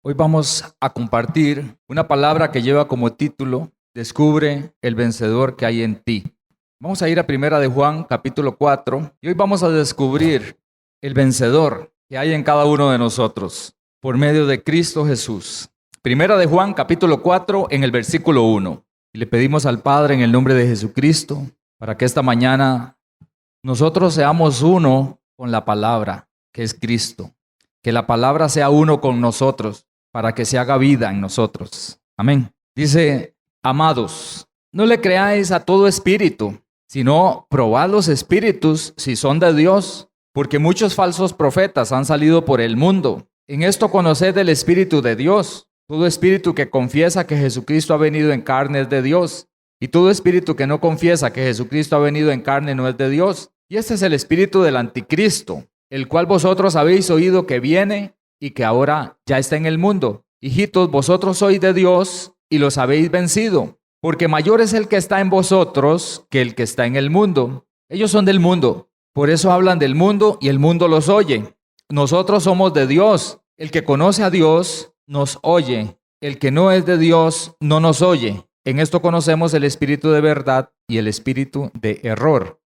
Hoy vamos a compartir una palabra que lleva como título Descubre el vencedor que hay en ti. Vamos a ir a Primera de Juan, capítulo 4, y hoy vamos a descubrir el vencedor que hay en cada uno de nosotros por medio de Cristo Jesús. Primera de Juan, capítulo 4, en el versículo 1. Y le pedimos al Padre en el nombre de Jesucristo para que esta mañana nosotros seamos uno con la palabra, que es Cristo. Que la palabra sea uno con nosotros para que se haga vida en nosotros. Amén. Dice: amados, no le creáis a todo espíritu, sino probad los espíritus si son de Dios, porque muchos falsos profetas han salido por el mundo. En esto conoced el Espíritu de Dios. Todo espíritu que confiesa que Jesucristo ha venido en carne es de Dios, y todo espíritu que no confiesa que Jesucristo ha venido en carne no es de Dios. Y este es el espíritu del anticristo, el cual vosotros habéis oído que viene y que ahora ya está en el mundo. Hijitos, vosotros sois de Dios y los habéis vencido, porque mayor es el que está en vosotros que el que está en el mundo. Ellos son del mundo, por eso hablan del mundo y el mundo los oye. Nosotros somos de Dios. El que conoce a Dios nos oye. El que no es de Dios no nos oye. En esto conocemos el espíritu de verdad y el espíritu de error.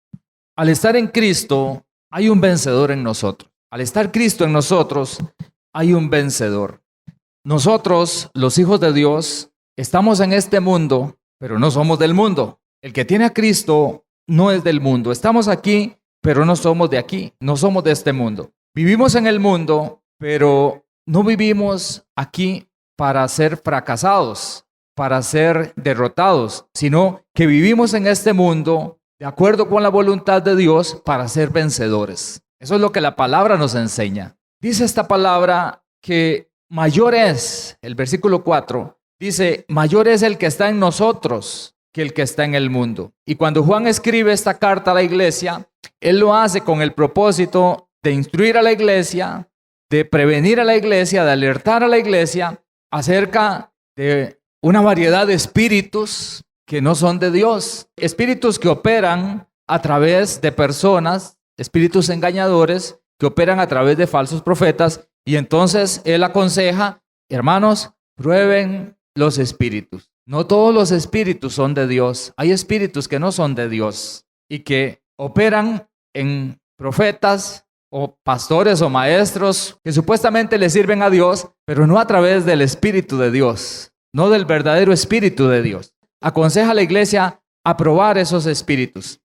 Al estar en Cristo, hay un vencedor en nosotros. Al estar Cristo en nosotros, hay un vencedor. Nosotros, los hijos de Dios, estamos en este mundo, pero no somos del mundo. El que tiene a Cristo no es del mundo. Estamos aquí, pero no somos de aquí. No somos de este mundo. Vivimos en el mundo, pero no vivimos aquí para ser fracasados, para ser derrotados, sino que vivimos en este mundo de acuerdo con la voluntad de Dios para ser vencedores. Eso es lo que la palabra nos enseña. Dice esta palabra que mayor es, el versículo 4, dice, mayor es el que está en nosotros que el que está en el mundo. Y cuando Juan escribe esta carta a la iglesia, él lo hace con el propósito de instruir a la iglesia, de prevenir a la iglesia, de alertar a la iglesia acerca de una variedad de espíritus que no son de Dios, espíritus que operan a través de personas, espíritus engañadores que operan a través de falsos profetas. Y entonces él aconseja, hermanos, prueben los espíritus. No todos los espíritus son de Dios. Hay espíritus que no son de Dios y que operan en profetas o pastores o maestros que supuestamente le sirven a Dios, pero no a través del Espíritu de Dios, no del verdadero Espíritu de Dios. Aconseja a la iglesia a probar esos espíritus.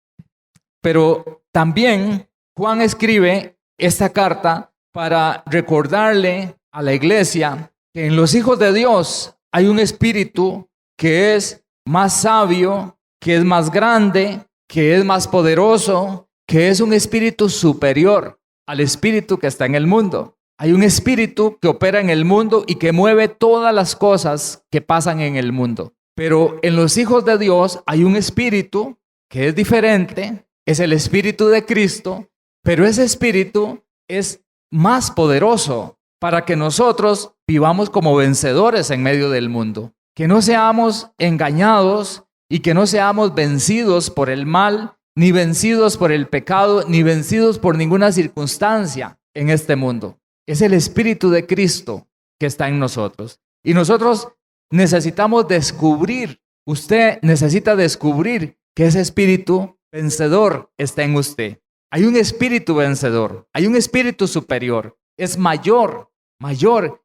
Pero también Juan escribe esta carta para recordarle a la iglesia que en los hijos de Dios hay un espíritu que es más sabio, que es más grande, que es más poderoso, que es un espíritu superior al espíritu que está en el mundo. Hay un espíritu que opera en el mundo y que mueve todas las cosas que pasan en el mundo. Pero en los hijos de Dios hay un espíritu que es diferente, es el espíritu de Cristo, pero ese espíritu es más poderoso para que nosotros vivamos como vencedores en medio del mundo. Que no seamos engañados y que no seamos vencidos por el mal, ni vencidos por el pecado, ni vencidos por ninguna circunstancia en este mundo. Es el Espíritu de Cristo que está en nosotros. Y nosotros necesitamos descubrir, usted necesita descubrir que ese espíritu vencedor está en usted. Hay un espíritu vencedor, hay un espíritu superior, es mayor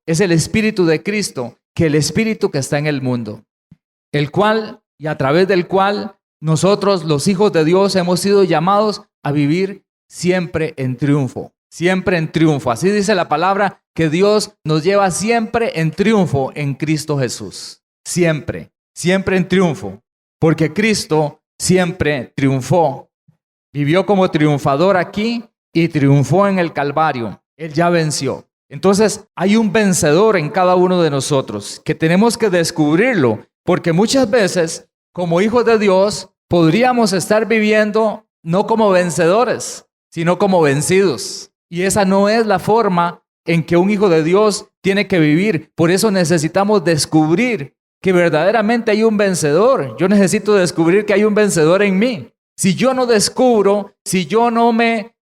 es el Espíritu de Cristo que el espíritu que está en el mundo, el cual y a través del cual nosotros, los hijos de Dios, hemos sido llamados a vivir siempre en triunfo. Siempre en triunfo. Así dice la palabra, que Dios nos lleva siempre en triunfo en Cristo Jesús. Siempre en triunfo. Porque Cristo siempre triunfó. Vivió como triunfador aquí y triunfó en el Calvario. Él ya venció. Entonces hay un vencedor en cada uno de nosotros que tenemos que descubrirlo. Porque muchas veces, como hijos de Dios, podríamos estar viviendo no como vencedores, sino como vencidos. Y esa no es la forma en que un hijo de Dios tiene que vivir. Por eso necesitamos descubrir que verdaderamente hay un vencedor. Yo necesito descubrir que hay un vencedor en mí. Si yo no descubro, si yo no me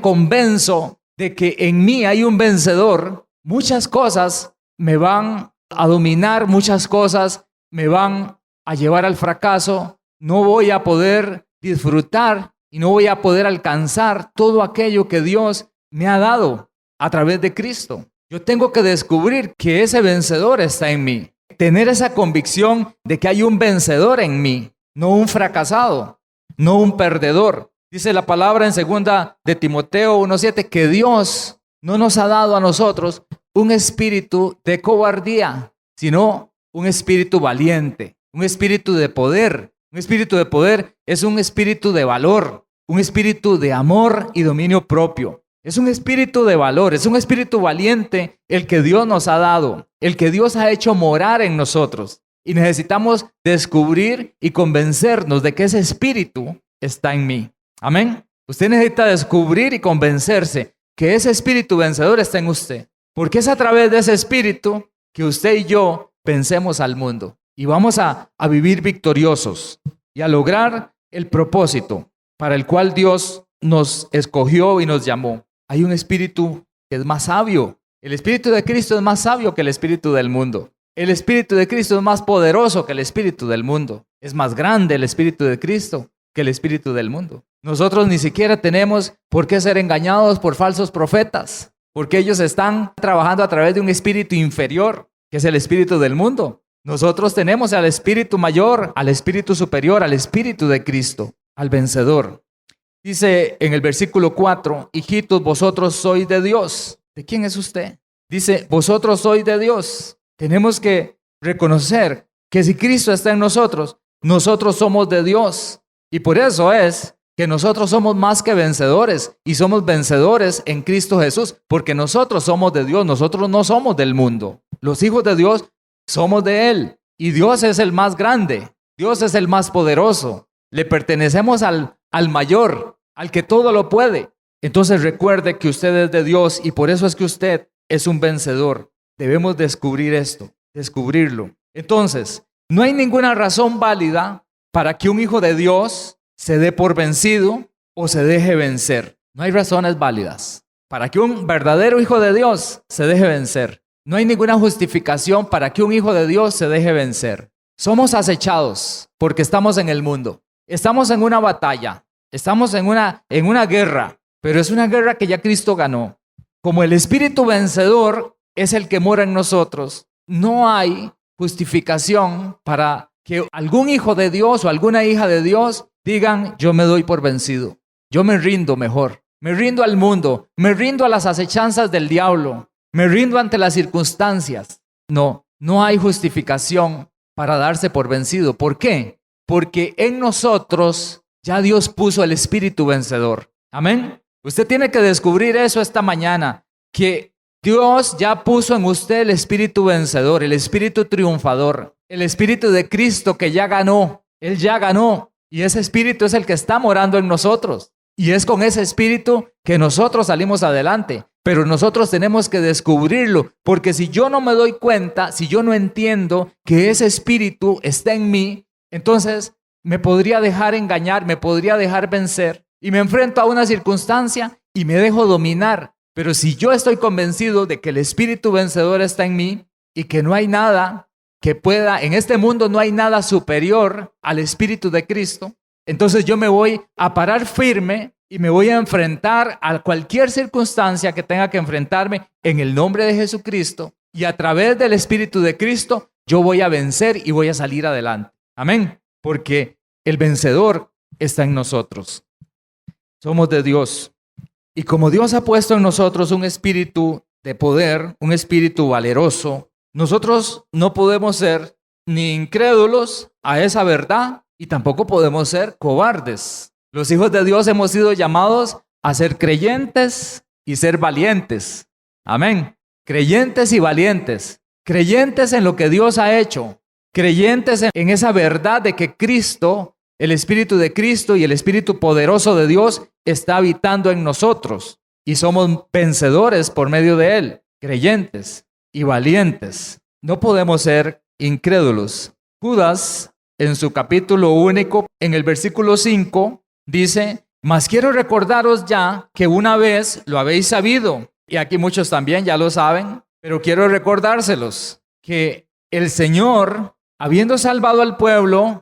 convenzo de que en mí hay un vencedor, muchas cosas me van a dominar muchas cosas, me van a llevar al fracaso, no voy a poder disfrutar y no voy a poder alcanzar todo aquello que Dios me ha dado a través de Cristo. Yo tengo que descubrir que ese vencedor está en mí. Tener esa convicción de que hay un vencedor en mí, no un fracasado, no un perdedor. Dice la palabra en 2 de Timoteo 1:7 que Dios no nos ha dado a nosotros un espíritu de cobardía, sino un espíritu valiente, un espíritu de poder. Un espíritu de poder es un espíritu de valor, un espíritu de amor y dominio propio. Es un espíritu de valor, es un espíritu valiente el que Dios nos ha dado, el que Dios ha hecho morar en nosotros. Y necesitamos descubrir y convencernos de que ese espíritu está en mí. Amén. Usted necesita descubrir y convencerse que ese espíritu vencedor está en usted. Porque es a través de ese espíritu que usted y yo vencemos al mundo. Y vamos a vivir victoriosos y a lograr el propósito para el cual Dios nos escogió y nos llamó. Hay un espíritu que es más sabio. El espíritu de Cristo es más sabio que el espíritu del mundo. El espíritu de Cristo es más poderoso que el espíritu del mundo. Es más grande el espíritu de Cristo que el espíritu del mundo. Nosotros ni siquiera tenemos por qué ser engañados por falsos profetas, porque ellos están trabajando a través de un espíritu inferior, que es el espíritu del mundo. Nosotros tenemos al espíritu mayor, al espíritu superior, al espíritu de Cristo, al vencedor. Dice en el versículo 4, hijitos, vosotros sois de Dios. ¿De quién es usted? Dice, vosotros sois de Dios. Tenemos que reconocer que si Cristo está en nosotros, nosotros somos de Dios. Y por eso es que nosotros somos más que vencedores y somos vencedores en Cristo Jesús, porque nosotros somos de Dios, nosotros no somos del mundo. Los hijos de Dios somos de Él y Dios es el más grande, Dios es el más poderoso. Le pertenecemos al mayor, al que todo lo puede. Entonces recuerde que usted es de Dios y por eso es que usted es un vencedor. Debemos descubrir esto, descubrirlo. Entonces, no hay ninguna razón válida para que un hijo de Dios se dé por vencido o se deje vencer. No hay razones válidas para que un verdadero hijo de Dios se deje vencer. No hay ninguna justificación para que un hijo de Dios se deje vencer. Somos acechados porque estamos en el mundo. Estamos en una batalla, estamos en una guerra, pero es una guerra que ya Cristo ganó. Como el espíritu vencedor es el que mora en nosotros, no hay justificación para que algún hijo de Dios o alguna hija de Dios digan, yo me doy por vencido, yo me rindo mejor, me rindo al mundo, me rindo a las acechanzas del diablo, me rindo ante las circunstancias. No, no hay justificación para darse por vencido. ¿Por qué? Porque en nosotros ya Dios puso el espíritu vencedor. Amén. Usted tiene que descubrir eso esta mañana, que Dios ya puso en usted el espíritu vencedor, el espíritu triunfador, el espíritu de Cristo que ya ganó. Él ya ganó y ese espíritu es el que está morando en nosotros. Y es con ese espíritu que nosotros salimos adelante. Pero nosotros tenemos que descubrirlo, porque si yo no me doy cuenta, si yo no entiendo que ese espíritu está en mí, entonces me podría dejar engañar, me podría dejar vencer y me enfrento a una circunstancia y me dejo dominar. Pero si yo estoy convencido de que el espíritu vencedor está en mí y que no hay nada que pueda, en este mundo no hay nada superior al espíritu de Cristo, entonces yo me voy a parar firme y me voy a enfrentar a cualquier circunstancia que tenga que enfrentarme en el nombre de Jesucristo y a través del espíritu de Cristo yo voy a vencer y voy a salir adelante. Amén. Porque el vencedor está en nosotros. Somos de Dios. Y como Dios ha puesto en nosotros un espíritu de poder, un espíritu valeroso, nosotros no podemos ser ni incrédulos a esa verdad y tampoco podemos ser cobardes. Los hijos de Dios hemos sido llamados a ser creyentes y ser valientes. Amén. Creyentes y valientes. Creyentes en lo que Dios ha hecho. Creyentes en esa verdad de que Cristo, el Espíritu de Cristo y el Espíritu poderoso de Dios está habitando en nosotros. Y somos vencedores por medio de Él. Creyentes y valientes. No podemos ser incrédulos. Judas, en su capítulo único, en el versículo 5, dice, mas quiero recordaros ya que una vez lo habéis sabido, y aquí muchos también ya lo saben, Pero quiero recordárselos que el Señor, habiendo salvado al pueblo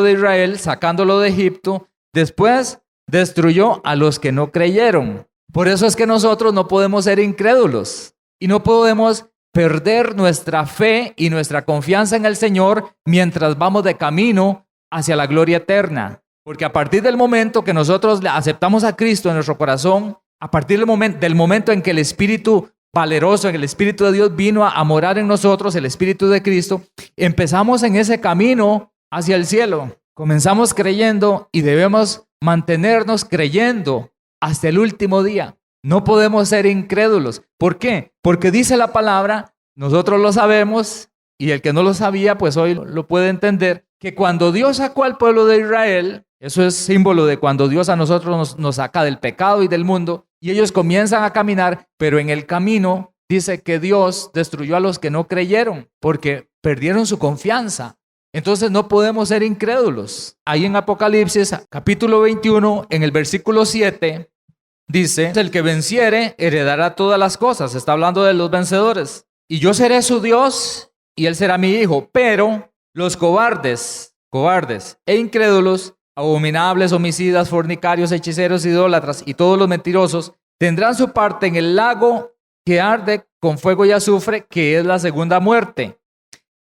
de Israel, sacándolo de Egipto, después destruyó a los que no creyeron. Por eso es que nosotros no podemos ser incrédulos y no podemos perder nuestra fe y nuestra confianza en el Señor mientras vamos de camino hacia la gloria eterna. Porque a partir del momento que nosotros aceptamos a Cristo en nuestro corazón, a partir del momento en que el Espíritu valeroso, en el Espíritu de Dios vino a morar en nosotros, el Espíritu de Cristo, empezamos en ese camino hacia el cielo. Comenzamos creyendo y debemos mantenernos creyendo hasta el último día. No podemos ser incrédulos. ¿Por qué? Porque dice la palabra, nosotros lo sabemos, y el que no lo sabía, pues hoy lo puede entender, que cuando Dios sacó al pueblo de Israel, eso es símbolo de cuando Dios a nosotros nos saca del pecado y del mundo, y ellos comienzan a caminar, pero en el camino dice que Dios destruyó a los que no creyeron, porque perdieron su confianza. Entonces no podemos ser incrédulos. Ahí en Apocalipsis, capítulo 21, en el versículo 7, dice, el que venciere heredará todas las cosas. Está hablando de los vencedores. Y yo seré su Dios y él será mi hijo. Pero los cobardes e incrédulos, abominables, homicidas, fornicarios, hechiceros, idólatras y todos los mentirosos, tendrán su parte en el lago que arde con fuego y azufre, que es la segunda muerte.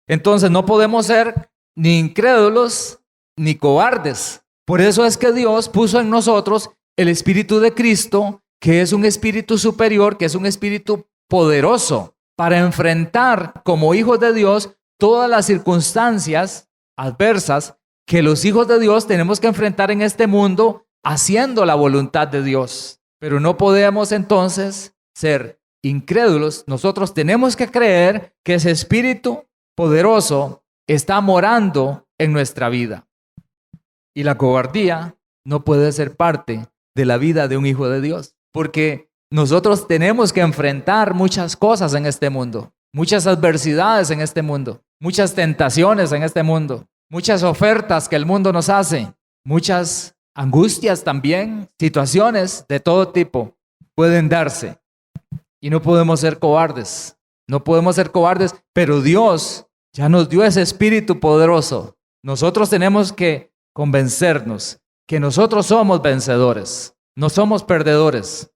Entonces no podemos ser ni incrédulos ni cobardes. Por eso es que Dios puso en nosotros el Espíritu de Cristo, que es un espíritu superior, que es un espíritu poderoso para enfrentar como hijos de Dios todas las circunstancias adversas que los hijos de Dios tenemos que enfrentar en este mundo haciendo la voluntad de Dios. Pero no podemos entonces ser incrédulos. Nosotros tenemos que creer que ese espíritu poderoso está morando en nuestra vida. Y la cobardía no puede ser parte de la vida de un hijo de Dios, porque nosotros tenemos que enfrentar muchas cosas en este mundo, muchas adversidades en este mundo, muchas tentaciones en este mundo, muchas ofertas que el mundo nos hace, muchas angustias también, situaciones de todo tipo pueden darse. Y no podemos ser cobardes, pero Dios ya nos dio ese espíritu poderoso. Nosotros tenemos que convencernos que nosotros somos vencedores, no somos perdedores.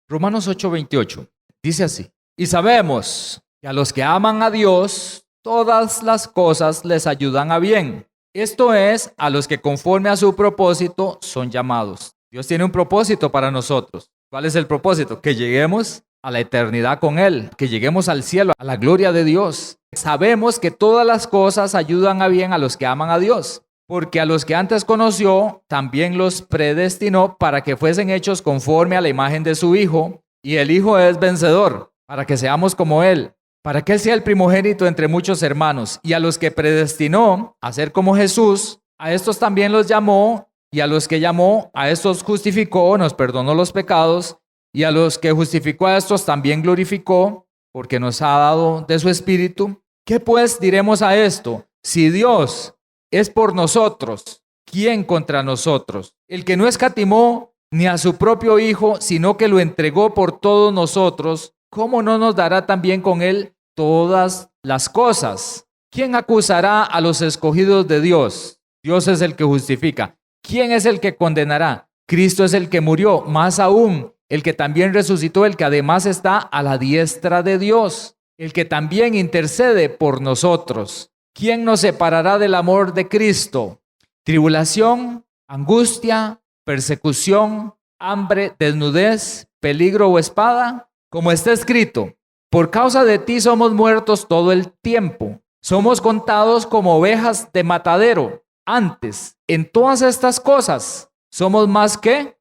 Romanos 8:28 dice así: y sabemos que a los que aman a Dios, todas las cosas les ayudan a bien. Esto es, a los que conforme a su propósito son llamados. Dios tiene un propósito para nosotros. ¿Cuál es el propósito? Que lleguemos a la eternidad con Él, que lleguemos al cielo, a la gloria de Dios. Sabemos que todas las cosas ayudan a bien a los que aman a Dios, porque a los que antes conoció, también los predestinó para que fuesen hechos conforme a la imagen de su Hijo, y el Hijo es vencedor, para que seamos como Él, para que Él sea el primogénito entre muchos hermanos. Y a los que predestinó a ser como Jesús, a estos también los llamó, y a los que llamó, a estos justificó, nos perdonó los pecados, y a los que justificó a estos también glorificó, porque nos ha dado de su Espíritu. ¿Qué pues diremos a esto? Si Dios es por nosotros, ¿quién contra nosotros? El que no escatimó ni a su propio Hijo, sino que lo entregó por todos nosotros, ¿cómo no nos dará también con Él todas las cosas? ¿Quién acusará a los escogidos de Dios? Dios es el que justifica. ¿Quién es el que condenará? Cristo es el que murió, más aún, el que también resucitó, el que además está a la diestra de Dios, el que también intercede por nosotros. ¿Quién nos separará del amor de Cristo? ¿Tribulación, angustia, persecución, hambre, desnudez, peligro o espada? Como está escrito, por causa de ti somos muertos todo el tiempo. Somos contados como ovejas de matadero. Antes, en todas estas cosas, somos más que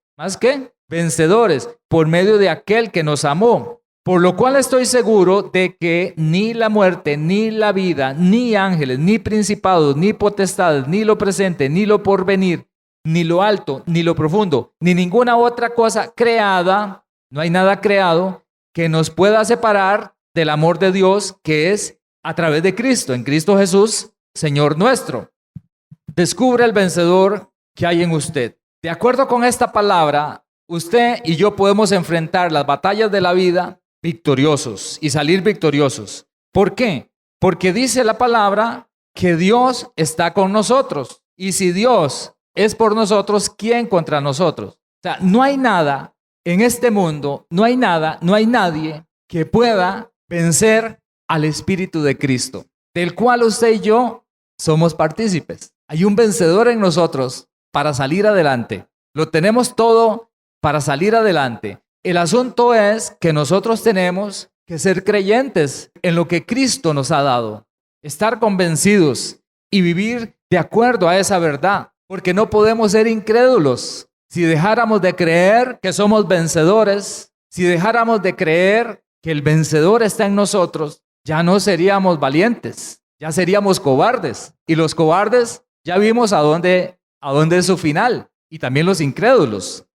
vencedores por medio de aquel que nos amó. Por lo cual estoy seguro de que ni la muerte, ni la vida, ni ángeles, ni principados, ni potestades, ni lo presente, ni lo porvenir, ni lo alto, ni lo profundo, ni ninguna otra cosa creada, no hay nada creado que nos pueda separar del amor de Dios, que es a través de Cristo, en Cristo Jesús, Señor nuestro. Descubre el vencedor que hay en usted. De acuerdo con esta palabra, usted y yo podemos enfrentar las batallas de la vida victoriosos y salir victoriosos. ¿Por qué? Porque dice la palabra que Dios está con nosotros. Y si Dios es por nosotros, ¿quién contra nosotros? O sea, no hay nada en este mundo, no hay nadie que pueda vencer al Espíritu de Cristo, del cual usted y yo somos partícipes. Hay un vencedor en nosotros para salir adelante. Lo tenemos todo para salir adelante. El asunto es que nosotros tenemos que ser creyentes en lo que Cristo nos ha dado, estar convencidos y vivir de acuerdo a esa verdad, porque no podemos ser incrédulos. Si dejáramos de creer que somos vencedores, si dejáramos de creer que el vencedor está en nosotros, ya no seríamos valientes, ya seríamos cobardes. Y los cobardes ya vimos a dónde es su final. Y también los incrédulos.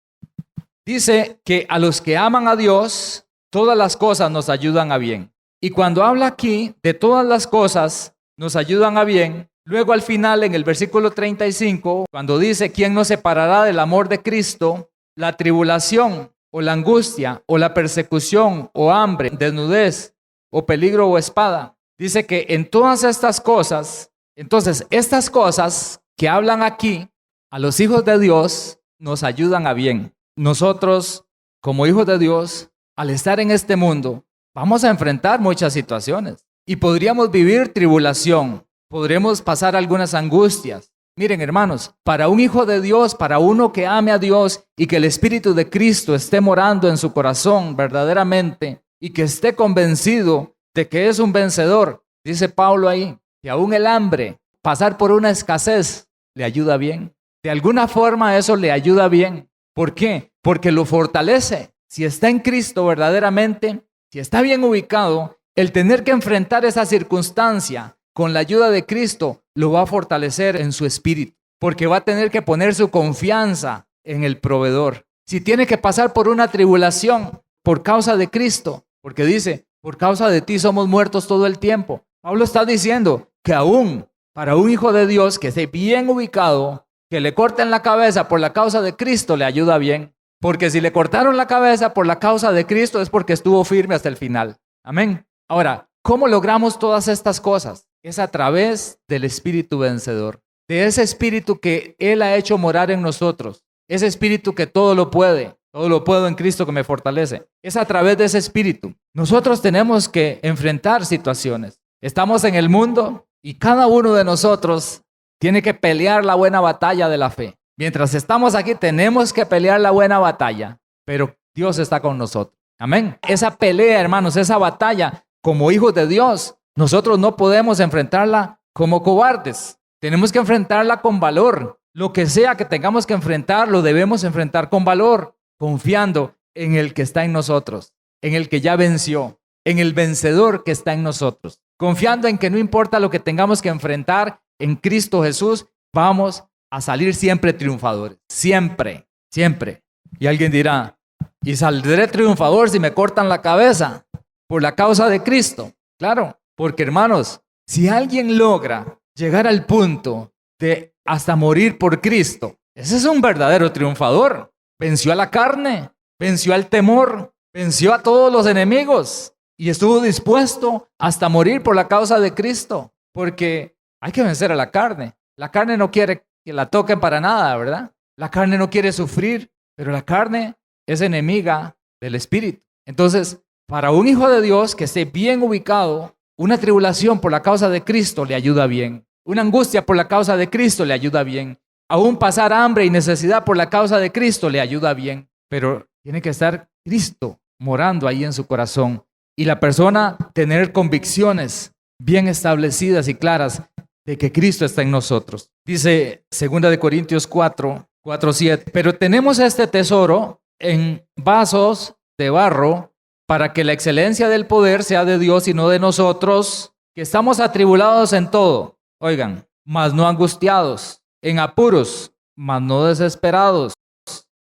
Dice que a los que aman a Dios, todas las cosas nos ayudan a bien. Y cuando habla aquí de todas las cosas nos ayudan a bien, luego al final en el versículo 35, cuando dice, ¿quién nos separará del amor de Cristo? La tribulación o la angustia o la persecución o hambre, desnudez o peligro o espada. Dice que en todas estas cosas, entonces estas cosas que hablan aquí, a los hijos de Dios nos ayudan a bien. Nosotros, como hijos de Dios, al estar en este mundo, vamos a enfrentar muchas situaciones y podríamos vivir tribulación, podremos pasar algunas angustias. Miren, hermanos, para un hijo de Dios, para uno que ame a Dios y que el Espíritu de Cristo esté morando en su corazón verdaderamente y que esté convencido de que es un vencedor, dice Pablo ahí, que aún el hambre, pasar por una escasez, le ayuda bien. De alguna forma eso le ayuda bien. ¿Por qué? Porque lo fortalece. Si está en Cristo verdaderamente, si está bien ubicado, el tener que enfrentar esa circunstancia con la ayuda de Cristo lo va a fortalecer en su espíritu. Porque va a tener que poner su confianza en el proveedor. Si tiene que pasar por una tribulación por causa de Cristo, porque dice, por causa de ti somos muertos todo el tiempo. Pablo está diciendo que aún para un hijo de Dios que esté bien ubicado, que le corten la cabeza por la causa de Cristo le ayuda bien. Porque si le cortaron la cabeza por la causa de Cristo es porque estuvo firme hasta el final. Amén. Ahora, ¿cómo logramos todas estas cosas? Es a través del Espíritu vencedor. De ese Espíritu que Él ha hecho morar en nosotros. Ese Espíritu que todo lo puede. Todo lo puedo en Cristo que me fortalece. Es a través de ese Espíritu. Nosotros tenemos que enfrentar situaciones. Estamos en el mundo y cada uno de nosotros tiene que pelear la buena batalla de la fe. Mientras estamos aquí tenemos que pelear la buena batalla, pero Dios está con nosotros. Amén. Esa pelea, hermanos, esa batalla, como hijos de Dios, nosotros no podemos enfrentarla como cobardes. Tenemos que enfrentarla con valor. Lo que sea que tengamos que enfrentar, lo debemos enfrentar con valor, confiando en el que está en nosotros, en el que ya venció, en el vencedor que está en nosotros. Confiando en que no importa lo que tengamos que enfrentar, en Cristo Jesús vamos a salir siempre triunfadores. Siempre, siempre. Y alguien dirá, ¿y saldré triunfador si me cortan la cabeza por la causa de Cristo? Claro, porque hermanos, si alguien logra llegar al punto de hasta morir por Cristo, ese es un verdadero triunfador. Venció a la carne, venció al temor, venció a todos los enemigos y estuvo dispuesto hasta morir por la causa de Cristo, porque hay que vencer a la carne. La carne no quiere que la toquen para nada, ¿verdad? La carne no quiere sufrir, pero la carne es enemiga del Espíritu. Entonces, para un hijo de Dios que esté bien ubicado, una tribulación por la causa de Cristo le ayuda bien. Una angustia por la causa de Cristo le ayuda bien. Aún pasar hambre y necesidad por la causa de Cristo le ayuda bien. Pero tiene que estar Cristo morando ahí en su corazón. Y la persona tener convicciones bien establecidas y claras de que Cristo está en nosotros. Dice 2 Corintios 4:7, pero tenemos este tesoro en vasos de barro para que la excelencia del poder sea de Dios y no de nosotros, que estamos atribulados en todo. Oigan, mas no angustiados, en apuros, mas no desesperados,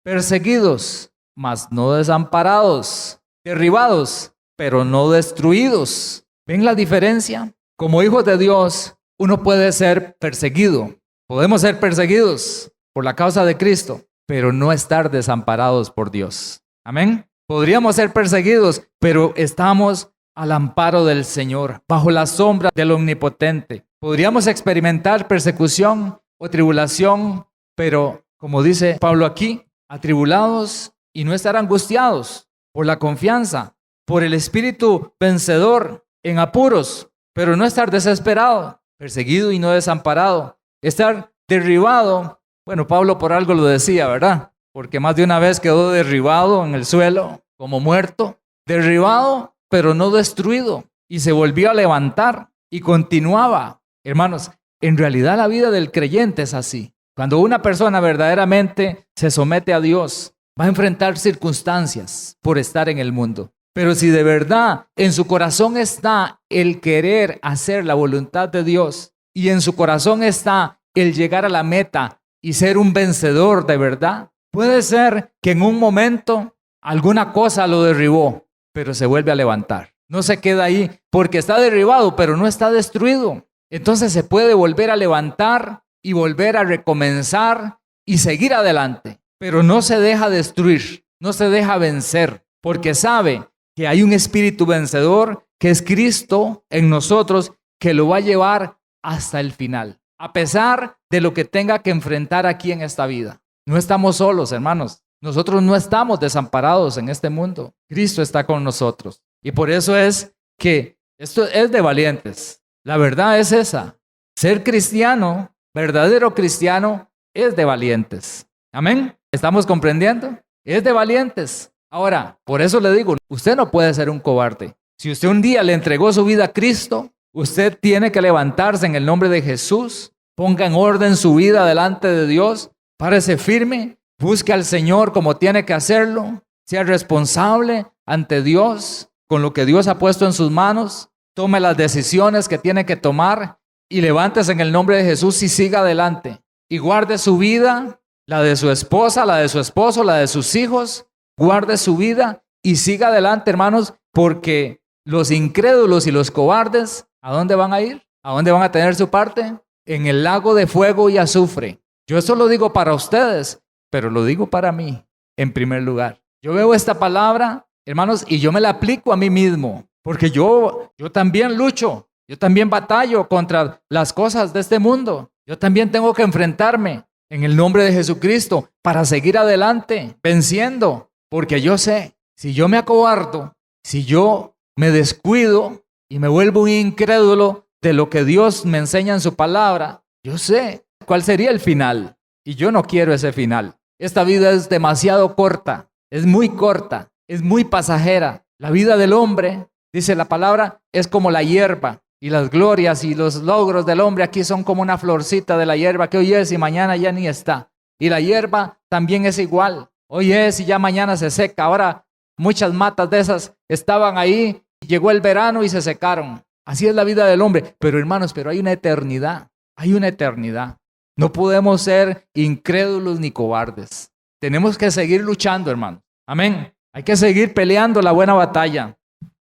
perseguidos, mas no desamparados, derribados, pero no destruidos. ¿Ven la diferencia? Como hijos de Dios, uno puede ser perseguido. Podemos ser perseguidos por la causa de Cristo, pero no estar desamparados por Dios. Amén. Podríamos ser perseguidos, pero estamos al amparo del Señor, bajo la sombra del Omnipotente. Podríamos experimentar persecución o tribulación, pero como dice Pablo aquí, atribulados y no estar angustiados por la confianza, por el espíritu vencedor en apuros, pero no estar desesperado, perseguido y no desamparado, estar derribado. Bueno, Pablo por algo lo decía, ¿verdad? Porque más de una vez quedó derribado en el suelo, como muerto, derribado, pero no destruido, y se volvió a levantar y continuaba. Hermanos, en realidad la vida del creyente es así. Cuando una persona verdaderamente se somete a Dios, va a enfrentar circunstancias por estar en el mundo. Pero si de verdad en su corazón está el querer hacer la voluntad de Dios y en su corazón está el llegar a la meta y ser un vencedor de verdad, puede ser que en un momento alguna cosa lo derribó, pero se vuelve a levantar. No se queda ahí porque está derribado, pero no está destruido. Entonces se puede volver a levantar y volver a recomenzar y seguir adelante, pero no se deja destruir, no se deja vencer, porque sabe que hay un espíritu vencedor que es Cristo en nosotros, que lo va a llevar hasta el final, a pesar de lo que tenga que enfrentar aquí en esta vida. No estamos solos, hermanos. Nosotros no estamos desamparados en este mundo. Cristo está con nosotros. Y por eso es que esto es de valientes. La verdad es esa. Ser cristiano, verdadero cristiano, es de valientes. Amén. ¿Estamos comprendiendo? Es de valientes. Ahora, por eso le digo, usted no puede ser un cobarde. Si usted un día le entregó su vida a Cristo, usted tiene que levantarse en el nombre de Jesús, ponga en orden su vida delante de Dios, párese firme, busque al Señor como tiene que hacerlo, sea responsable ante Dios con lo que Dios ha puesto en sus manos, tome las decisiones que tiene que tomar y levántese en el nombre de Jesús y siga adelante. Y guarde su vida, la de su esposa, la de su esposo, la de sus hijos. Guarde su vida y siga adelante, hermanos, porque los incrédulos y los cobardes, ¿a dónde van a ir? ¿A dónde van a tener su parte? En el lago de fuego y azufre. Yo eso lo digo para ustedes, pero lo digo para mí en primer lugar. Yo veo esta palabra, hermanos, y yo me la aplico a mí mismo, porque yo también lucho, yo también batallo contra las cosas de este mundo. Yo también tengo que enfrentarme en el nombre de Jesucristo para seguir adelante, venciendo. Porque yo sé, si yo me acobardo, si yo me descuido y me vuelvo un incrédulo de lo que Dios me enseña en su palabra, yo sé cuál sería el final. Y yo no quiero ese final. Esta vida es demasiado corta, es muy corta, es muy pasajera. La vida del hombre, dice la palabra, es como la hierba. Y las glorias y los logros del hombre aquí son como una florcita de la hierba que hoy es y mañana ya ni está. Y la hierba también es igual. Hoy es y ya mañana se seca. Ahora muchas matas de esas estaban ahí, llegó el verano y se secaron. Así es la vida del hombre. Pero hermanos, pero hay una eternidad. Hay una eternidad. No podemos ser incrédulos ni cobardes. Tenemos que seguir luchando, hermanos. Amén. Hay que seguir peleando la buena batalla.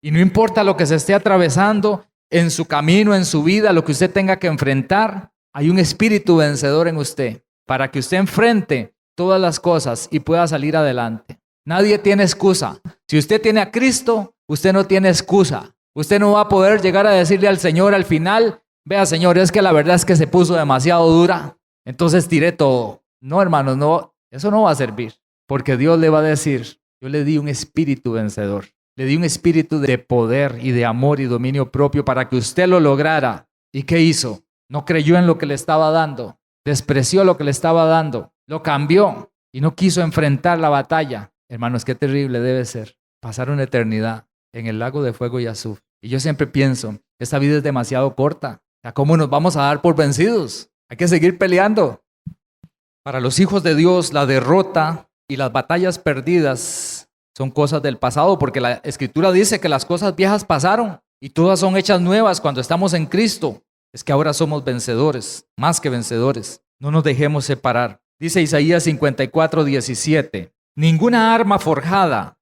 Y no importa lo que se esté atravesando en su camino, en su vida, lo que usted tenga que enfrentar, hay un espíritu vencedor en usted para que usted enfrente todas las cosas y pueda salir adelante. Nadie tiene excusa. Si usted tiene a Cristo, usted no tiene excusa. Usted no va a poder llegar a decirle al Señor al final, vea Señor, es que la verdad es que se puso demasiado dura, entonces tiré todo. No, hermanos, no, eso no va a servir, porque Dios le va a decir, yo le di un espíritu vencedor, le di un espíritu de poder y de amor y dominio propio para que usted lo lograra. ¿Y qué hizo? No creyó en lo que le estaba dando, despreció lo que le estaba dando, lo cambió y no quiso enfrentar la batalla. Hermanos, qué terrible debe ser pasar una eternidad en el lago de fuego y azufre. Y yo siempre pienso, esta vida es demasiado corta. ¿Cómo nos vamos a dar por vencidos? Hay que seguir peleando. Para los hijos de Dios, la derrota y las batallas perdidas son cosas del pasado, porque la Escritura dice que las cosas viejas pasaron y todas son hechas nuevas cuando estamos en Cristo. Es que ahora somos vencedores, más que vencedores. No nos dejemos separar. Dice Isaías 54:17, ninguna arma forjada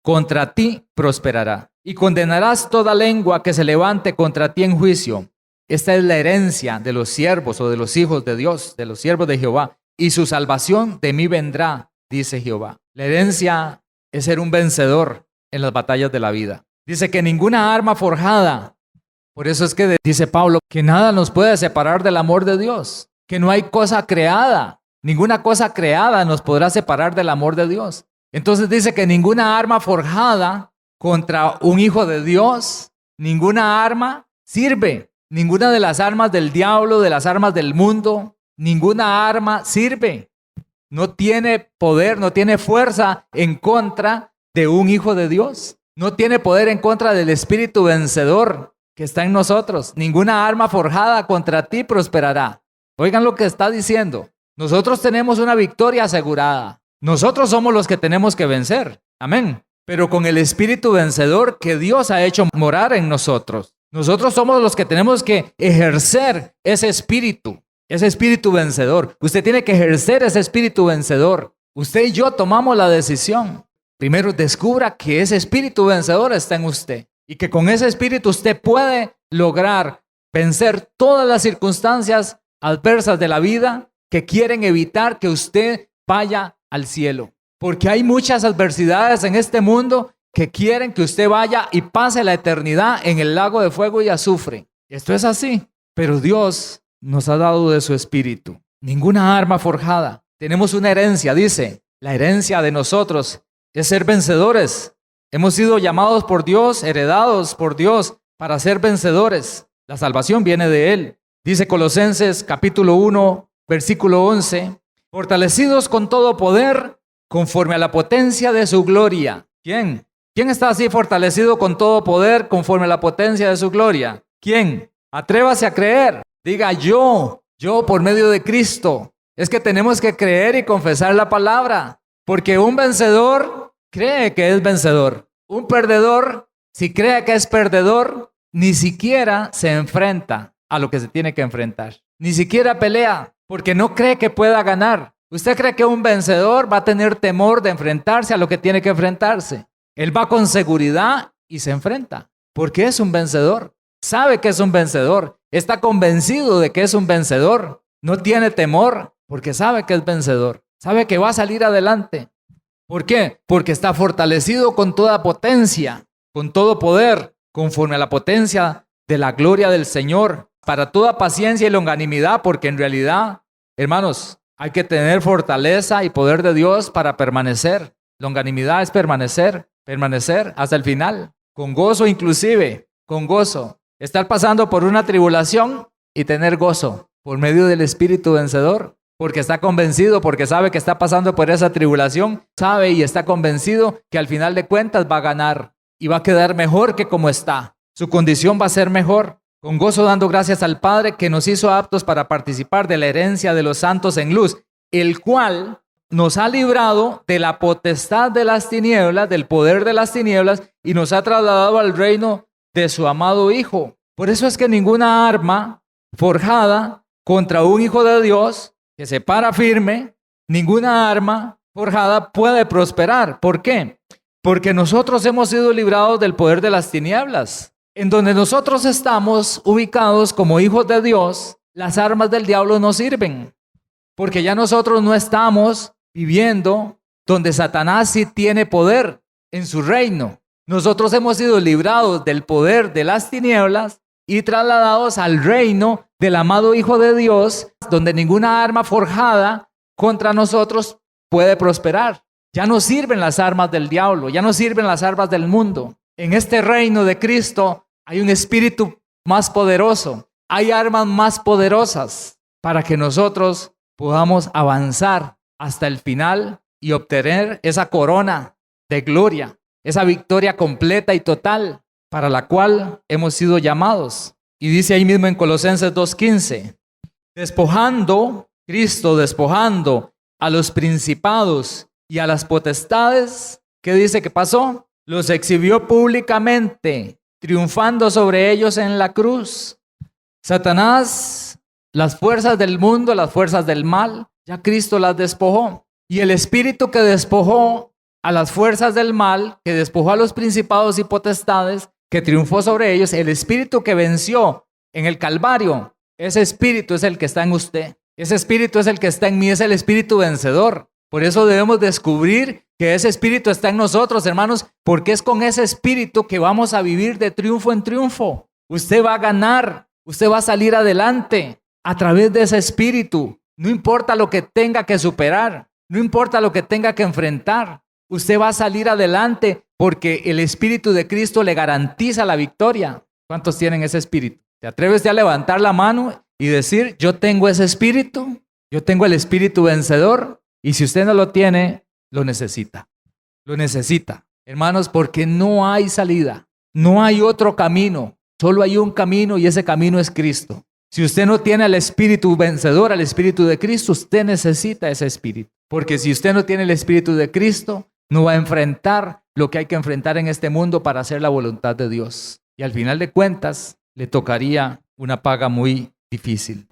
contra ti prosperará, y condenarás toda lengua que se levante contra ti en juicio. Esta es la herencia de los siervos o de los hijos de Dios, de los siervos de Jehová, y su salvación de mí vendrá, dice Jehová. La herencia es ser un vencedor en las batallas de la vida. Dice que ninguna arma forjada, por eso es que dice Pablo, que nada nos puede separar del amor de Dios, que no hay cosa creada, ninguna cosa creada nos podrá separar del amor de Dios. Entonces dice que ninguna arma forjada contra un hijo de Dios, ninguna arma sirve. Ninguna de las armas del diablo, de las armas del mundo, ninguna arma sirve. No tiene poder, no tiene fuerza en contra de un hijo de Dios. No tiene poder en contra del espíritu vencedor que está en nosotros. Ninguna arma forjada contra ti prosperará. Oigan lo que está diciendo. Nosotros tenemos una victoria asegurada. Nosotros somos los que tenemos que vencer. Amén. Pero con el espíritu vencedor que Dios ha hecho morar en nosotros. Nosotros somos los que tenemos que ejercer ese espíritu vencedor. Usted tiene que ejercer ese espíritu vencedor. Usted y yo tomamos la decisión. Primero, descubra que ese espíritu vencedor está en usted y que con ese espíritu usted puede lograr vencer todas las circunstancias adversas de la vida que quieren evitar que usted vaya al cielo. Porque hay muchas adversidades en este mundo que quieren que usted vaya y pase la eternidad en el lago de fuego y azufre. Esto es así, pero Dios nos ha dado de su espíritu. Ninguna arma forjada. Tenemos una herencia, dice, la herencia de nosotros es ser vencedores. Hemos sido llamados por Dios, heredados por Dios para ser vencedores. La salvación viene de Él. Dice Colosenses capítulo 1, versículo 11, fortalecidos con todo poder conforme a la potencia de su gloria. ¿Quién? ¿Quién está así fortalecido con todo poder conforme a la potencia de su gloria? ¿Quién? Atrévase a creer. Diga yo por medio de Cristo. Es que tenemos que creer y confesar la palabra. Porque un vencedor cree que es vencedor. Un perdedor, si cree que es perdedor, ni siquiera se enfrenta a lo que se tiene que enfrentar. Ni siquiera pelea, porque no cree que pueda ganar. ¿Usted cree que un vencedor va a tener temor de enfrentarse a lo que tiene que enfrentarse? Él va con seguridad y se enfrenta, porque es un vencedor. Sabe que es un vencedor. Está convencido de que es un vencedor. No tiene temor, porque sabe que es vencedor. Sabe que va a salir adelante. ¿Por qué? Porque está fortalecido con toda potencia, con todo poder, conforme a la potencia de la gloria del Señor, para toda paciencia y longanimidad, porque en realidad, hermanos, hay que tener fortaleza y poder de Dios para permanecer. Longanimidad es permanecer hasta el final, con gozo inclusive, con gozo. Estar pasando por una tribulación y tener gozo por medio del espíritu vencedor, porque está convencido, porque sabe que está pasando por esa tribulación, sabe y está convencido que al final de cuentas va a ganar y va a quedar mejor que como está. Su condición va a ser mejor. Con gozo dando gracias al Padre que nos hizo aptos para participar de la herencia de los santos en luz, el cual nos ha librado de la potestad de las tinieblas, del poder de las tinieblas, y nos ha trasladado al reino de su amado Hijo. Por eso es que ninguna arma forjada contra un hijo de Dios que se para firme, ninguna arma forjada puede prosperar. ¿Por qué? Porque nosotros hemos sido librados del poder de las tinieblas. En donde nosotros estamos ubicados como hijos de Dios, las armas del diablo no sirven. Porque ya nosotros no estamos viviendo donde Satanás sí tiene poder en su reino. Nosotros hemos sido librados del poder de las tinieblas y trasladados al reino del amado Hijo de Dios, donde ninguna arma forjada contra nosotros puede prosperar. Ya no sirven las armas del diablo, ya no sirven las armas del mundo. En este reino de Cristo hay un espíritu más poderoso, hay armas más poderosas para que nosotros podamos avanzar hasta el final y obtener esa corona de gloria, esa victoria completa y total para la cual hemos sido llamados. Y dice ahí mismo en Colosenses 2:15, Cristo despojando a los principados y a las potestades, ¿qué dice que pasó? Los exhibió públicamente, triunfando sobre ellos en la cruz. Satanás, las fuerzas del mundo, las fuerzas del mal, ya Cristo las despojó. Y el espíritu que despojó a las fuerzas del mal, que despojó a los principados y potestades, que triunfó sobre ellos, el espíritu que venció en el Calvario, ese espíritu es el que está en usted. Ese espíritu es el que está en mí, es el espíritu vencedor. Por eso debemos descubrir que ese espíritu está en nosotros, hermanos, porque es con ese espíritu que vamos a vivir de triunfo en triunfo. Usted va a ganar, usted va a salir adelante a través de ese espíritu. No importa lo que tenga que superar, no importa lo que tenga que enfrentar, usted va a salir adelante porque el Espíritu de Cristo le garantiza la victoria. ¿Cuántos tienen ese espíritu? ¿Te atreves a levantar la mano y decir, yo tengo ese espíritu? Yo tengo el espíritu vencedor. Y si usted no lo tiene, lo necesita. Lo necesita, hermanos, porque no hay salida. No hay otro camino. Solo hay un camino y ese camino es Cristo. Si usted no tiene el espíritu vencedor, el espíritu de Cristo, usted necesita ese espíritu. Porque si usted no tiene el espíritu de Cristo, no va a enfrentar lo que hay que enfrentar en este mundo para hacer la voluntad de Dios. Y al final de cuentas, le tocaría una paga muy difícil.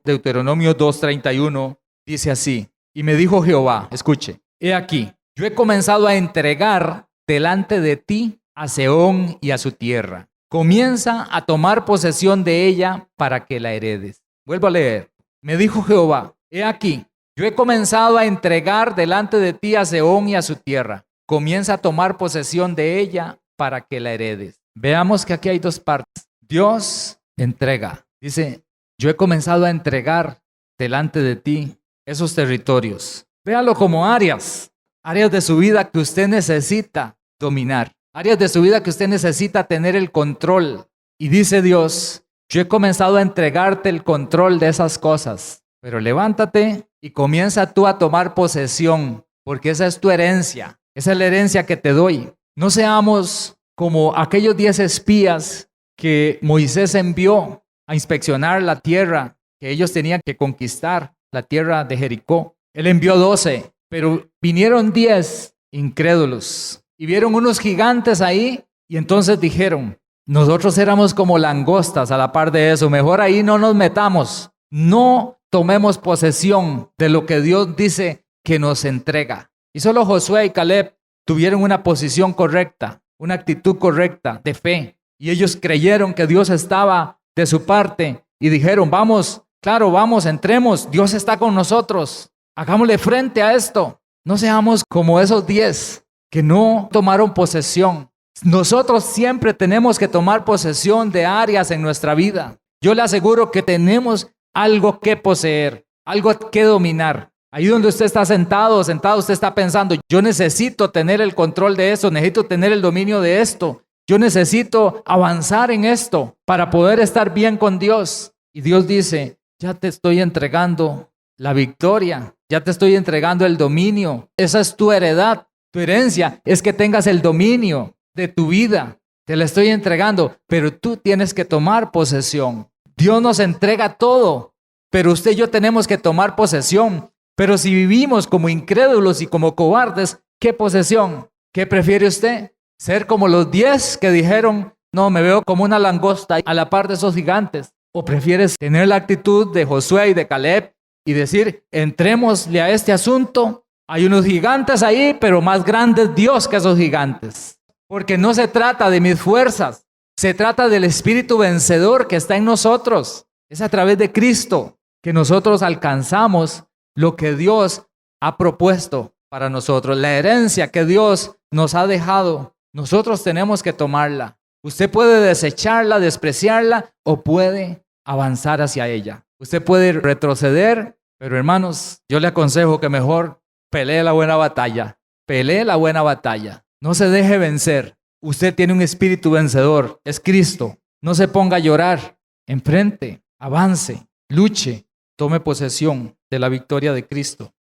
Deuteronomio 2:31 dice así: y me dijo Jehová, escuche, he aquí, yo he comenzado a entregar delante de ti a Sehón y a su tierra. Comienza a tomar posesión de ella para que la heredes. Vuelvo a leer. Me dijo Jehová, he aquí, yo he comenzado a entregar delante de ti a Sehón y a su tierra. Comienza a tomar posesión de ella para que la heredes. Veamos que aquí hay dos partes. Dios entrega. Dice, yo he comenzado a entregar delante de ti esos territorios. Véalo como áreas de su vida que usted necesita dominar, áreas de su vida que usted necesita tener el control. Y dice Dios, yo he comenzado a entregarte el control de esas cosas, pero levántate y comienza tú a tomar posesión, porque esa es tu herencia, esa es la herencia que te doy. No seamos como aquellos 10 espías que Moisés envió a inspeccionar la tierra que ellos tenían que conquistar, la tierra de Jericó. Él envió 12, pero vinieron 10 incrédulos y vieron unos gigantes ahí y entonces dijeron, nosotros éramos como langostas a la par de eso, mejor ahí no nos metamos, no tomemos posesión de lo que Dios dice que nos entrega. Y solo Josué y Caleb tuvieron una posición correcta, una actitud correcta de fe, y ellos creyeron que Dios estaba de su parte y dijeron, vamos, claro, vamos, entremos, Dios está con nosotros, hagámosle frente a esto. No seamos como esos 10 que no tomaron posesión. Nosotros siempre tenemos que tomar posesión de áreas en nuestra vida. Yo le aseguro que tenemos algo que poseer, algo que dominar. Ahí donde usted está sentado, usted está pensando, yo necesito tener el control de esto, necesito tener el dominio de esto. Yo necesito avanzar en esto para poder estar bien con Dios. Y Dios dice, ya te estoy entregando la victoria, ya te estoy entregando el dominio. Esa es tu heredad, tu herencia es que tengas el dominio de tu vida. Te la estoy entregando, pero tú tienes que tomar posesión. Dios nos entrega todo, pero usted y yo tenemos que tomar posesión. Pero si vivimos como incrédulos y como cobardes, ¿qué posesión? ¿Qué prefiere usted? ¿Ser como los 10 que dijeron, no, me veo como una langosta a la par de esos gigantes? ¿O prefieres tener la actitud de Josué y de Caleb y decir, entrémosle a este asunto? Hay unos gigantes ahí, pero más grande es Dios que esos gigantes. Porque no se trata de mis fuerzas, se trata del espíritu vencedor que está en nosotros. Es a través de Cristo que nosotros alcanzamos lo que Dios ha propuesto para nosotros. La herencia que Dios nos ha dejado, nosotros tenemos que tomarla. Usted puede desecharla, despreciarla o puede avanzar hacia ella. Usted puede retroceder, pero hermanos, yo le aconsejo que mejor pelee la buena batalla. Pelee la buena batalla. No se deje vencer. Usted tiene un espíritu vencedor, es Cristo. No se ponga a llorar. Enfrente, avance, luche, tome posesión de la victoria de Cristo.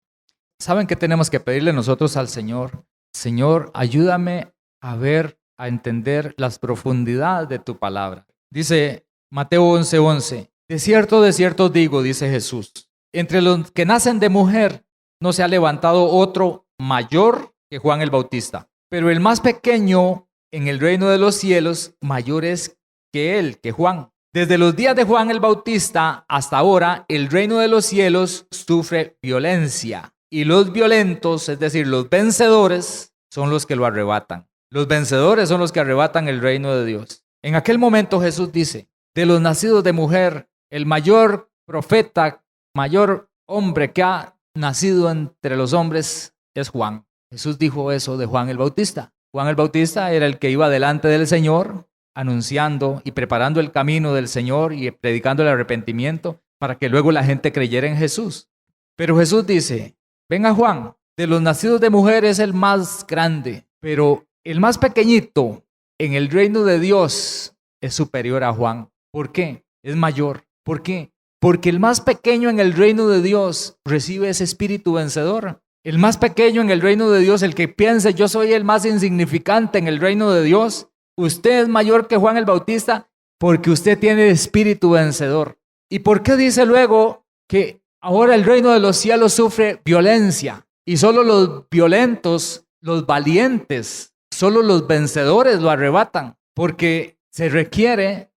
¿Saben qué tenemos que pedirle nosotros al Señor? Señor, ayúdame a ver, a entender las profundidades de tu palabra. Dice Mateo 11:11, de cierto os digo, dice Jesús, entre los que nacen de mujer no se ha levantado otro mayor que Juan el Bautista, pero el más pequeño en el reino de los cielos mayor es que él, que Juan. Desde los días de Juan el Bautista hasta ahora, el reino de los cielos sufre violencia y los violentos, es decir, los vencedores, son los que lo arrebatan. Los vencedores son los que arrebatan el reino de Dios. En aquel momento Jesús dice, de los nacidos de mujer, el mayor profeta, mayor hombre que ha nacido entre los hombres es Juan. Jesús dijo eso de Juan el Bautista. Juan el Bautista era el que iba delante del Señor, anunciando y preparando el camino del Señor y predicando el arrepentimiento para que luego la gente creyera en Jesús. Pero Jesús dice, venga Juan, de los nacidos de mujer es el más grande, pero el más pequeñito en el reino de Dios es superior a Juan. ¿Por qué? Es mayor. ¿Por qué? Porque el más pequeño en el reino de Dios recibe ese espíritu vencedor. El más pequeño en el reino de Dios, el que piense yo soy el más insignificante en el reino de Dios, usted es mayor que Juan el Bautista porque usted tiene espíritu vencedor. ¿Y por qué dice luego que ahora el reino de los cielos sufre violencia? Y solo los violentos, los valientes, solo los vencedores lo arrebatan. Porque se requiere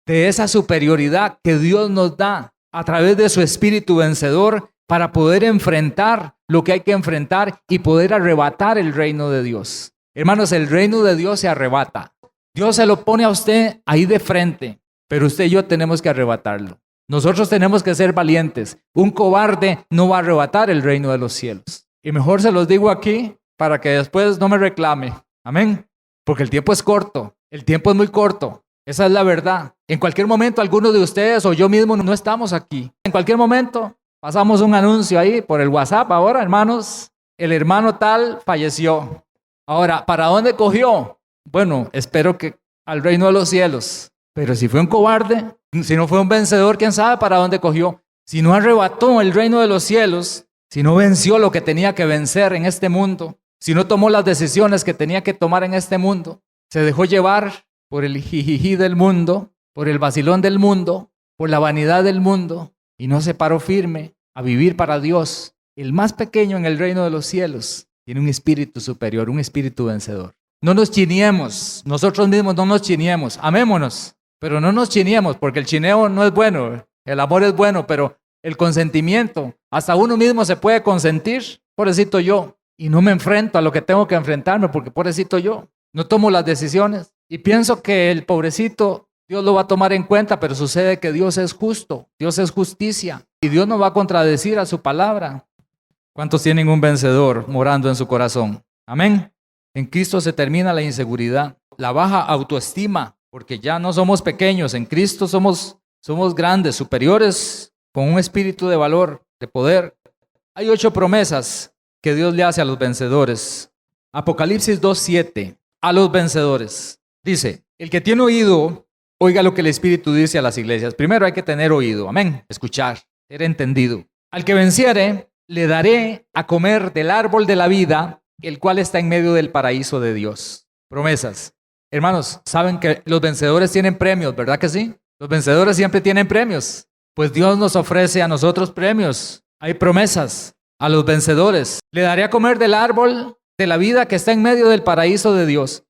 de esa superioridad que Dios nos da a través de su espíritu vencedor para poder enfrentar lo que hay que enfrentar y poder arrebatar el reino de Dios. Hermanos, el reino de Dios se arrebata. Dios se lo pone a usted ahí de frente, pero usted y yo tenemos que arrebatarlo. Nosotros tenemos que ser valientes. Un cobarde no va a arrebatar el reino de los cielos. Y mejor se los digo aquí para que después no me reclame. Amén. Porque el tiempo es corto. El tiempo es muy corto. Esa es la verdad. En cualquier momento algunos de ustedes o yo mismo no estamos aquí. En cualquier momento pasamos un anuncio ahí por el WhatsApp ahora, hermanos. El hermano tal falleció. Ahora, ¿para dónde cogió? Bueno, espero que al reino de los cielos. Pero si fue un cobarde, si no fue un vencedor, ¿quién sabe para dónde cogió? Si no arrebató el reino de los cielos, si no venció lo que tenía que vencer en este mundo, si no tomó las decisiones que tenía que tomar en este mundo, se dejó llevar por el jijiji del mundo, por el vacilón del mundo, por la vanidad del mundo, y no se paró firme a vivir para Dios. El más pequeño en el reino de los cielos tiene un espíritu superior, un espíritu vencedor. No nos chiniemos, nosotros mismos no nos chiniemos, amémonos, pero no nos chiniemos, porque el chineo no es bueno, el amor es bueno, pero el consentimiento, hasta uno mismo se puede consentir, pobrecito yo, y no me enfrento a lo que tengo que enfrentarme, porque pobrecito yo, no tomo las decisiones, y pienso que el pobrecito, Dios lo va a tomar en cuenta, pero sucede que Dios es justo, Dios es justicia, y Dios no va a contradecir a su palabra. ¿Cuántos tienen un vencedor morando en su corazón? Amén. En Cristo se termina la inseguridad, la baja autoestima, porque ya no somos pequeños, en Cristo somos grandes, superiores, con un espíritu de valor, de poder. Hay 8 promesas que Dios le hace a los vencedores. Apocalipsis 2:7, a los vencedores. Dice, el que tiene oído, oiga lo que el Espíritu dice a las iglesias. Primero hay que tener oído, amén, escuchar, ser entendido. Al que venciere, le daré a comer del árbol de la vida, el cual está en medio del paraíso de Dios. Promesas. Hermanos, saben que los vencedores tienen premios, ¿verdad que sí? Los vencedores siempre tienen premios. Pues Dios nos ofrece a nosotros premios. Hay promesas a los vencedores. Le daré a comer del árbol de la vida que está en medio del paraíso de Dios.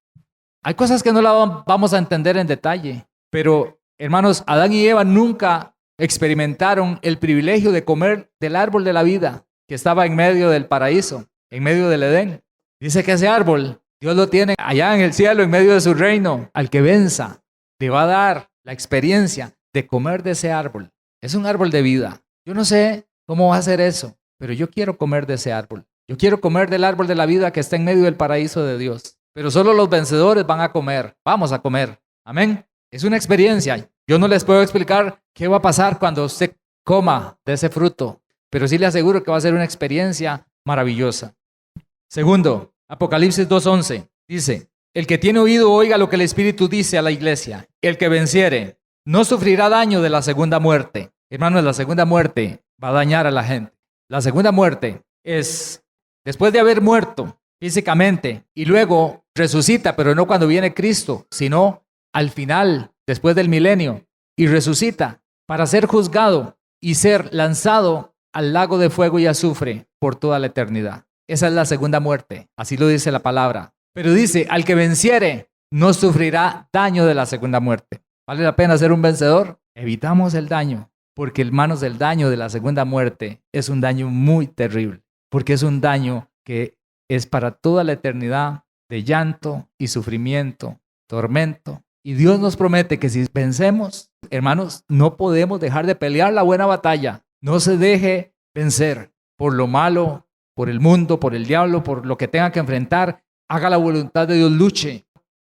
Hay cosas que no la vamos a entender en detalle. Pero, hermanos, Adán y Eva nunca experimentaron el privilegio de comer del árbol de la vida que estaba en medio del paraíso, en medio del Edén. Dice que ese árbol, Dios lo tiene allá en el cielo, en medio de su reino. Al que venza, le va a dar la experiencia de comer de ese árbol. Es un árbol de vida. Yo no sé cómo va a ser eso, pero yo quiero comer de ese árbol. Yo quiero comer del árbol de la vida que está en medio del paraíso de Dios. Pero solo los vencedores van a comer. Vamos a comer. Amén. Es una experiencia. Yo no les puedo explicar qué va a pasar cuando usted coma de ese fruto, pero sí le aseguro que va a ser una experiencia maravillosa. Segundo, Apocalipsis 2:11 dice, el que tiene oído oiga lo que el Espíritu dice a la iglesia. El que venciere no sufrirá daño de la segunda muerte. Hermanos, la segunda muerte va a dañar a la gente. La segunda muerte es después de haber muerto físicamente y luego resucita, pero no cuando viene Cristo, sino al final, después del milenio, y resucita para ser juzgado y ser lanzado al lago de fuego y azufre por toda la eternidad. Esa es la segunda muerte, así lo dice la palabra. Pero dice, al que venciere, no sufrirá daño de la segunda muerte. ¿Vale la pena ser un vencedor? Evitamos el daño, porque hermanos, el daño de la segunda muerte es un daño muy terrible, porque es un daño que es para toda la eternidad de llanto y sufrimiento, tormento. Y Dios nos promete que si vencemos, hermanos, no podemos dejar de pelear la buena batalla. No se deje vencer por lo malo, por el mundo, por el diablo, por lo que tenga que enfrentar. Haga la voluntad de Dios, luche.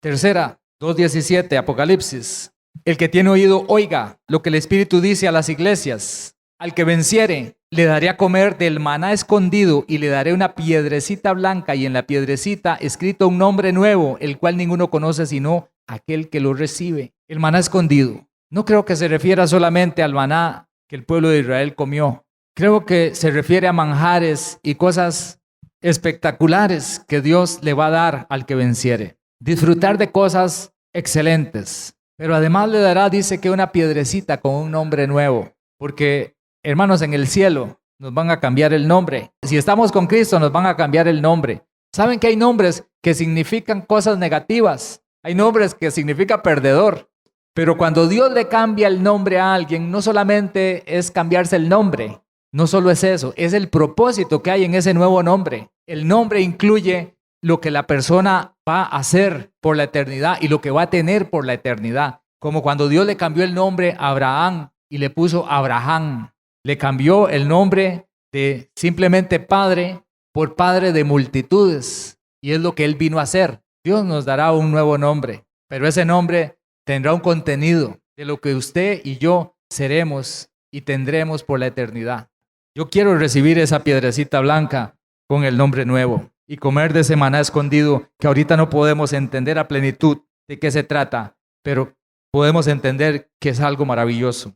Tercera, 2:17, Apocalipsis. El que tiene oído, oiga lo que el Espíritu dice a las iglesias. Al que venciere, le daré a comer del maná escondido y le daré una piedrecita blanca y en la piedrecita escrito un nombre nuevo, el cual ninguno conoce sino aquel que lo recibe. El maná escondido. No creo que se refiera solamente al maná que el pueblo de Israel comió. Creo que se refiere a manjares y cosas espectaculares que Dios le va a dar al que venciere. Disfrutar de cosas excelentes. Pero además le dará, dice que una piedrecita con un nombre nuevo. Porque, hermanos, en el cielo nos van a cambiar el nombre. Si estamos con Cristo nos van a cambiar el nombre. ¿Saben que hay nombres que significan cosas negativas? Hay nombres que significan perdedor. Pero cuando Dios le cambia el nombre a alguien, no solamente es cambiarse el nombre. No solo es eso, es el propósito que hay en ese nuevo nombre. El nombre incluye lo que la persona va a hacer por la eternidad y lo que va a tener por la eternidad. Como cuando Dios le cambió el nombre a Abraham y le puso Abraham. Le cambió el nombre de simplemente padre por padre de multitudes. Y es lo que él vino a hacer. Dios nos dará un nuevo nombre, pero ese nombre tendrá un contenido de lo que usted y yo seremos y tendremos por la eternidad. Yo quiero recibir esa piedrecita blanca con el nombre nuevo y comer de ese maná escondido que ahorita no podemos entender a plenitud de qué se trata, pero podemos entender que es algo maravilloso.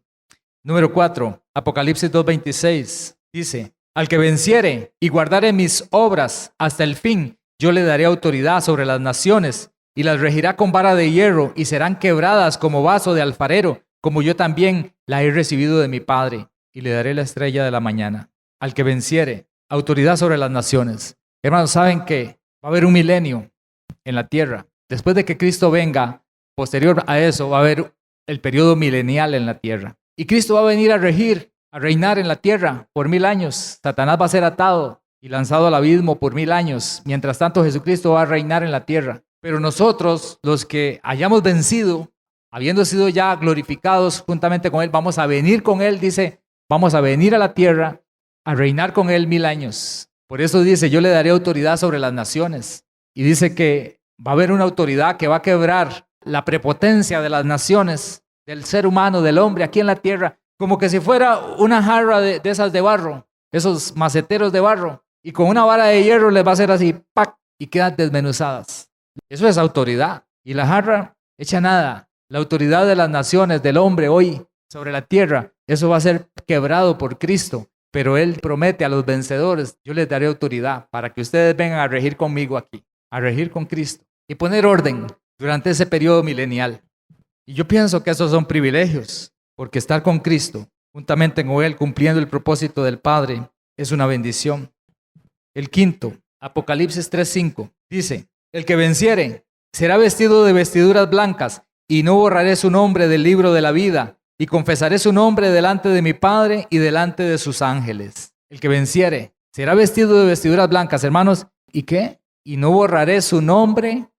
Número 4, Apocalipsis 2:26 dice: al que venciere y guardare mis obras hasta el fin, yo le daré autoridad sobre las naciones y las regirá con vara de hierro y serán quebradas como vaso de alfarero, como yo también la he recibido de mi Padre. Y le daré la estrella de la mañana. Al que venciere, autoridad sobre las naciones. Hermanos, saben que va a haber un milenio en la tierra. Después de que Cristo venga, posterior a eso, va a haber el periodo milenial en la tierra. Y Cristo va a venir a regir, a reinar en la tierra por 1000 años. Satanás va a ser atado y lanzado al abismo por 1000 años. Mientras tanto, Jesucristo va a reinar en la tierra. Pero nosotros, los que hayamos vencido, habiendo sido ya glorificados juntamente con Él, vamos a venir con Él, dice. Vamos a venir a la tierra a reinar con Él 1000 años. Por eso dice, yo le daré autoridad sobre las naciones. Y dice que va a haber una autoridad que va a quebrar la prepotencia de las naciones, del ser humano, del hombre aquí en la tierra, como que si fuera una jarra de esas de barro, esos maceteros de barro. Y con una vara de hierro les va a hacer así, ¡pac! Y quedan desmenuzadas. Eso es autoridad. Y la jarra echa nada. La autoridad de las naciones, del hombre hoy sobre la tierra, eso va a ser quebrado por Cristo, pero Él promete a los vencedores, yo les daré autoridad para que ustedes vengan a regir conmigo aquí, a regir con Cristo y poner orden durante ese periodo milenial. Y yo pienso que esos son privilegios, porque estar con Cristo, juntamente con Él, cumpliendo el propósito del Padre, es una bendición. El quinto, Apocalipsis 3:5, dice, el que venciere será vestido de vestiduras blancas y no borraré su nombre del libro de la vida. Y confesaré su nombre delante de mi Padre y delante de sus ángeles. El que venciere será vestido de vestiduras blancas, hermanos. ¿Y qué? Y no borraré su nombre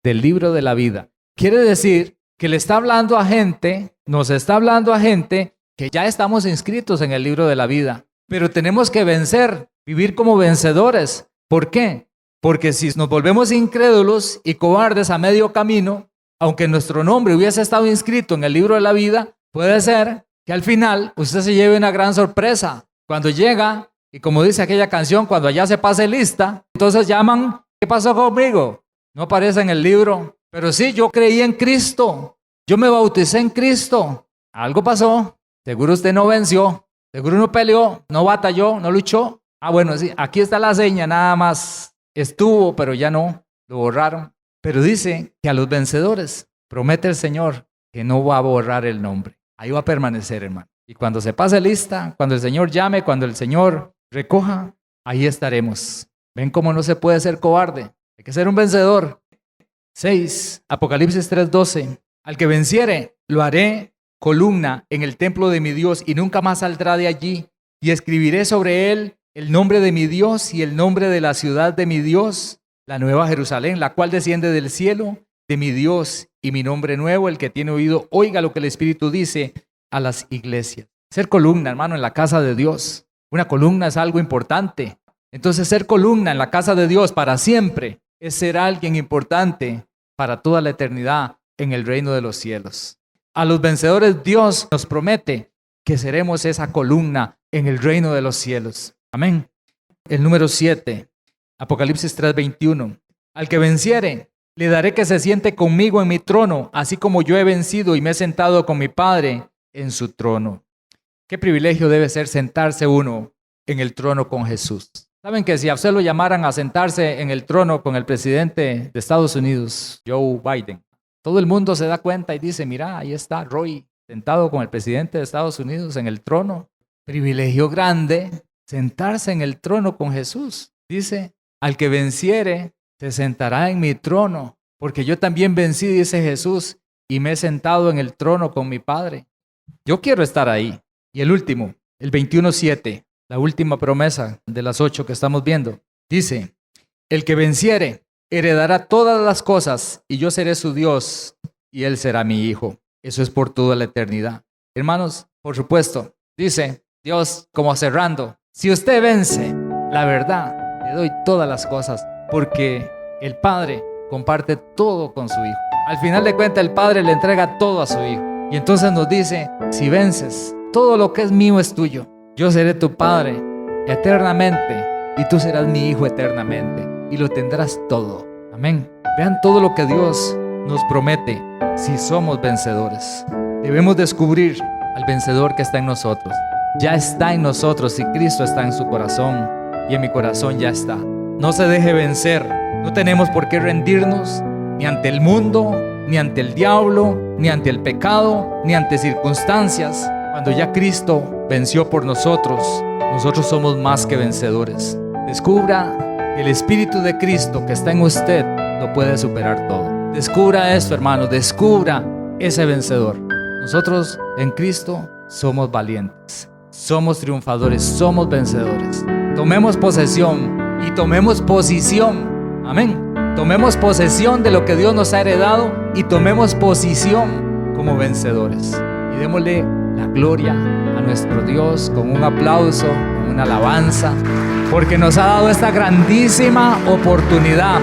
del libro de la vida. Quiere decir que le está hablando a gente, nos está hablando a gente que ya estamos inscritos en el libro de la vida. Pero tenemos que vencer, vivir como vencedores. ¿Por qué? Porque si nos volvemos incrédulos y cobardes a medio camino, aunque nuestro nombre hubiese estado inscrito en el libro de la vida, puede ser que al final usted se lleve una gran sorpresa. Cuando llega, y como dice aquella canción, cuando allá se pase lista, entonces llaman, ¿qué pasó conmigo? No aparece en el libro, pero sí, yo creí en Cristo, yo me bauticé en Cristo. Algo pasó, seguro usted no venció, seguro no peleó, no batalló, no luchó. Ah, bueno, sí, aquí está la seña, nada más estuvo, pero ya no, lo borraron. Pero dice que a los vencedores promete el Señor que no va a borrar el nombre. Ahí va a permanecer, hermano. Y cuando se pase lista, cuando el Señor llame, cuando el Señor recoja, ahí estaremos. ¿Ven cómo no se puede ser cobarde? Hay que ser un vencedor. 6. Apocalipsis 3:12. Al que venciere, lo haré columna en el templo de mi Dios y nunca más saldrá de allí. Y escribiré sobre él el nombre de mi Dios y el nombre de la ciudad de mi Dios, la nueva Jerusalén, la cual desciende del cielo de mi Dios, y mi nombre nuevo. El que tiene oído, oiga lo que el Espíritu dice a las iglesias. Ser columna, hermano, en la casa de Dios. Una columna es algo importante. Entonces, ser columna en la casa de Dios para siempre es ser alguien importante para toda la eternidad en el reino de los cielos. A los vencedores Dios nos promete que seremos esa columna en el reino de los cielos. Amén. El número 7, Apocalipsis 3:21. Al que venciere, le daré que se siente conmigo en mi trono, así como yo he vencido y me he sentado con mi Padre en su trono. Qué privilegio debe ser sentarse uno en el trono con Jesús. Saben que si a usted lo llamaran a sentarse en el trono con el presidente de Estados Unidos, Joe Biden, todo el mundo se da cuenta y dice, mira, ahí está Roy, sentado con el presidente de Estados Unidos en el trono. Privilegio grande, sentarse en el trono con Jesús. Dice, al que venciere, se sentará en mi trono, porque yo también vencí, dice Jesús, y me he sentado en el trono con mi Padre. Yo quiero estar ahí. Y el último, el 21:7, la última promesa de las 8 que estamos viendo, dice, el que venciere, heredará todas las cosas, y yo seré su Dios, y él será mi hijo. Eso es por toda la eternidad. Hermanos, por supuesto, dice Dios como cerrando, si usted vence, la verdad, le doy todas las cosas, porque el Padre comparte todo con su Hijo. Al final de cuentas, el Padre le entrega todo a su Hijo. Y entonces nos dice, si vences, todo lo que es mío es tuyo. Yo seré tu Padre eternamente y tú serás mi Hijo eternamente. Y lo tendrás todo. Amén. Vean todo lo que Dios nos promete si somos vencedores. Debemos descubrir al vencedor que está en nosotros. Ya está en nosotros y Cristo está en su corazón. Y en mi corazón ya está. No se deje vencer. No tenemos por qué rendirnos ni ante el mundo, ni ante el diablo, ni ante el pecado, ni ante circunstancias. Cuando ya Cristo venció por nosotros, nosotros somos más que vencedores. Descubra que el Espíritu de Cristo que está en usted lo puede superar todo. Descubra esto, hermano. Descubra ese vencedor. Nosotros en Cristo somos valientes. Somos triunfadores. Somos vencedores. Tomemos posesión y tomemos posición. Amén. Tomemos posesión de lo que Dios nos ha heredado y tomemos posición como vencedores. Y démosle la gloria a nuestro Dios con un aplauso, con una alabanza, porque nos ha dado esta grandísima oportunidad